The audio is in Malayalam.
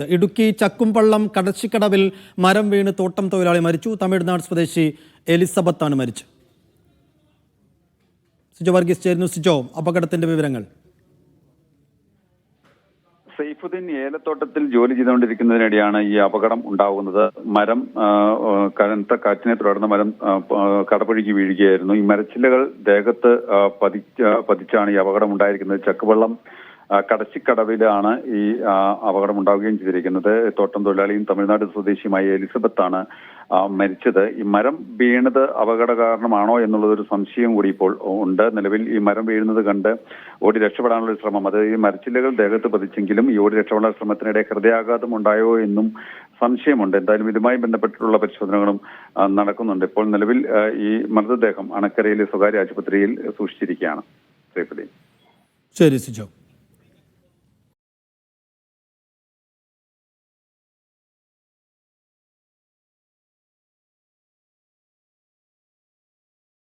ഇടുക്കി ചക്കുംപള്ളം കടച്ചിക്കടവിൽ മരം വീണ് തോട്ടം തൊഴിലാളി മരിച്ചു. തമിഴ്നാട് സ്വദേശി എലിസബത്താണ് മരിച്ചത്. സിജോ വർഗീസ് ചേരുന്നു. സിജോ, അപകടത്തിന്റെ വിവരങ്ങൾ. സൈഫുദ്ദീൻ ഏലത്തോട്ടത്തിൽ ജോലി ചെയ്തുകൊണ്ടിരിക്കുന്നതിനിടെയാണ് ഈ അപകടം ഉണ്ടാകുന്നത്. മരം കനത്ത കാറ്റിനെ തുടർന്ന് മരം കടപുഴകി വീഴുകയായിരുന്നു. ഈ മരച്ചില്ലകൾ ദേഹത്ത് പതിച്ചാണ് ഈ അപകടം ഉണ്ടായിരിക്കുന്നത്. ചക്കുവള്ളം കടച്ചിക്കടവിലാണ് ഈ അപകടം ഉണ്ടാവുകയും ചെയ്തിരിക്കുന്നത്. തോട്ടം തൊഴിലാളിയും തമിഴ്നാട് സ്വദേശിയുമായ എലിസബത്താണ് മരിച്ചത്. ഈ മരം വീണത് അപകട കാരണമാണോ എന്നുള്ളതൊരു സംശയം കൂടി ഇപ്പോൾ ഉണ്ട്. നിലവിൽ ഈ മരം വീഴുന്നത് കണ്ട് ഓടി രക്ഷപ്പെടാനുള്ള ഒരു ശ്രമം, അത് ഈ മരച്ചില്ലകൾ ദേഹത്ത് പതിച്ചെങ്കിലും ഈ ഓടി രക്ഷപ്പെടാനുള്ള ശ്രമത്തിനിടെ ഹൃദയാഘാതം ഉണ്ടായോ എന്നും സംശയമുണ്ട്. എന്തായാലും ഇതുമായി ബന്ധപ്പെട്ടിട്ടുള്ള പരിശോധനകളും നടക്കുന്നുണ്ട്. ഇപ്പോൾ നിലവിൽ ഈ മൃതദേഹം അണക്കരയിലെ സ്വകാര്യ ആശുപത്രിയിൽ സൂക്ഷിച്ചിരിക്കുകയാണ്. ശരി സിജോ.